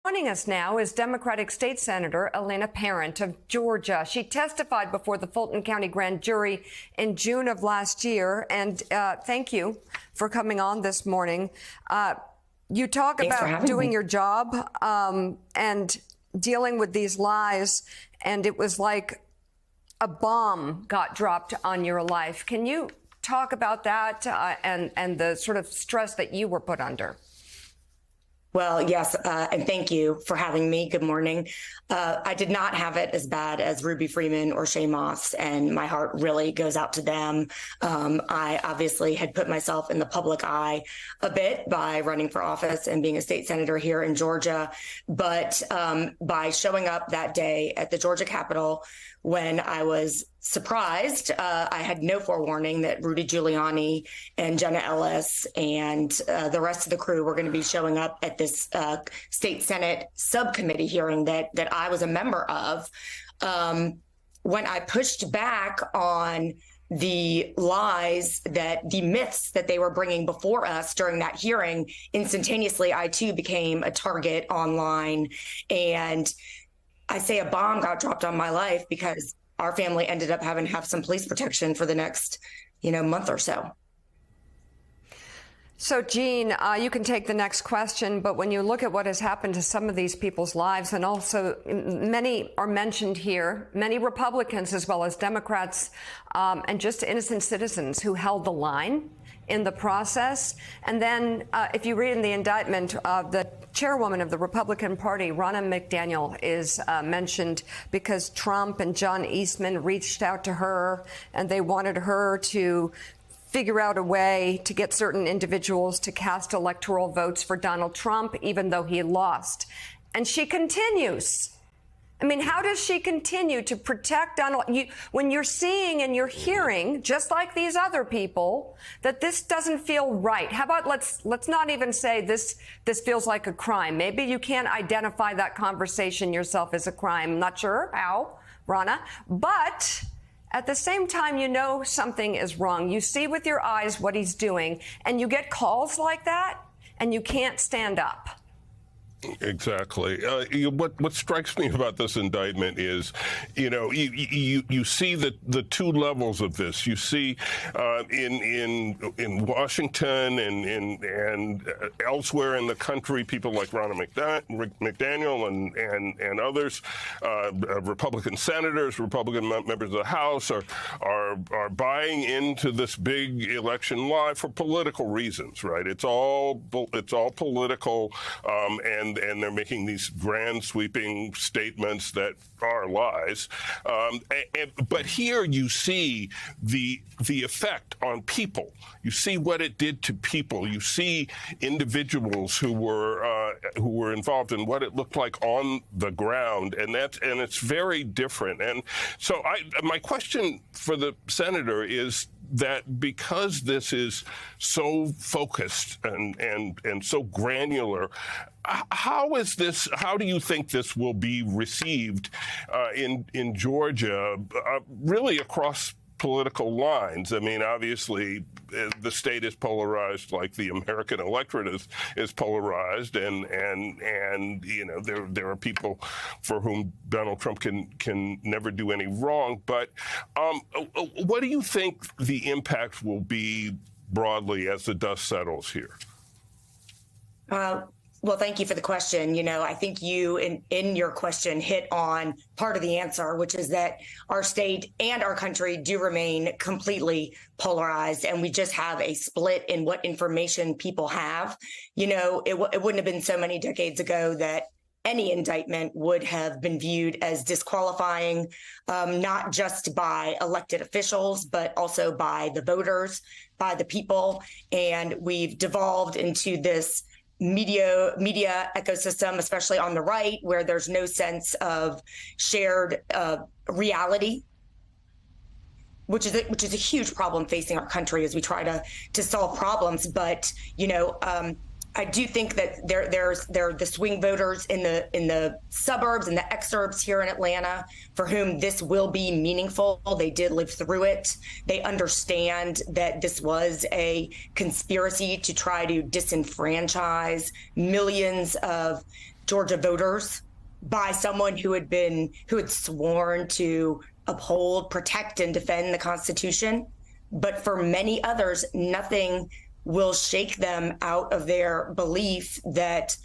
Joining us now is Democratic State Senator Elena Parent of Georgia. She testified before the Fulton County Grand Jury in June of last year. And thank you for coming on this morning. You talk about doing your job and dealing with these lies, and it was like a bomb got dropped on your life. Can you talk about that and the sort of stress that you were put under? Well, yes, and thank you for having me. Good morning. I did not have it as bad as Ruby Freeman or Shaye Moss, and my heart really goes out to them. I obviously had put myself in the public eye a bit by running for office and being a state senator here in Georgia. But by showing up that day at the Georgia Capitol, when I was surprised, I had no forewarning that Rudy Giuliani and Jenna Ellis and the rest of the crew were going to be showing up at this state Senate subcommittee hearing that I was a member of. When I pushed back on the lies, the myths that they were bringing before us during that hearing, instantaneously, I too became a target online. And I say a bomb got dropped on my life because our family ended up having to have some police protection for the next, month or so. So, Jean, you can take the next question, but when you look at what has happened to some of these people's lives, and also many are mentioned here, many Republicans as well as Democrats, and just innocent citizens who held the line in the process. And then if you read in the indictment, the chairwoman of the Republican Party, Ronna McDaniel, is mentioned because Trump and John Eastman reached out to her and they wanted her to figure out a way to get certain individuals to cast electoral votes for Donald Trump, even though he lost. And she continues. I mean, how does she continue to protect Donald? When you're seeing and you're hearing, just like these other people, that this doesn't feel right. How about let's not even say this feels like a crime. Maybe you can't identify that conversation yourself as a crime. I'm not sure how, Ronna, but at the same time, you know something is wrong. You see with your eyes what he's doing, and you get calls like that, and you can't stand up. Exactly. What strikes me about this indictment is, you see the two levels of this. You see in Washington and elsewhere in the country, people like Ronna McDaniel and others, Republican senators, Republican members of the House are buying into this big election lie for political reasons, right? It's all political, and they're making these grand sweeping statements that are lies. But here you see the effect on people. You see what it did to people. You see individuals who were involved in what it looked like on the ground, and it's very different. And so my question for the senator is that because this is so focused and so granular, how do you think this will be received in Georgia, really across political lines? I mean, obviously, the state is polarized, like the American electorate is polarized, and there are people for whom Donald Trump can never do any wrong. But what do you think the impact will be broadly as the dust settles here? Well, thank you for the question. I think you in your question hit on part of the answer, which is that our state and our country do remain completely polarized, and we just have a split in what information people have. It wouldn't have been so many decades ago that any indictment would have been viewed as disqualifying, not just by elected officials, but also by the voters, by the people. And we've devolved into this media ecosystem, especially on the right, where there's no sense of shared reality, which is a huge problem facing our country as we try to solve problems. But I do think that there are the swing voters in the suburbs and the exurbs here in Atlanta for whom this will be meaningful. They did live through it. They understand that this was a conspiracy to try to disenfranchise millions of Georgia voters by someone who had sworn to uphold, protect, and defend the Constitution. But for many others, nothing will shake them out of their belief that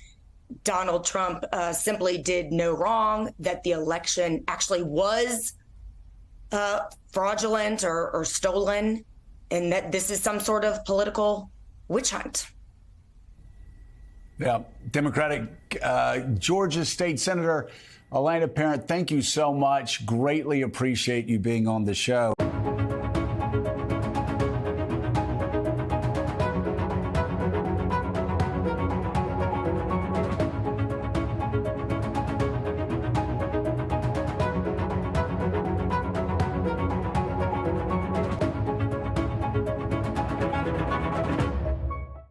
Donald Trump simply did no wrong, that the election actually was fraudulent or stolen, and that this is some sort of political witch hunt. Yeah, Democratic Georgia State Senator Alayna Parent, thank you so much. Greatly appreciate you being on the show.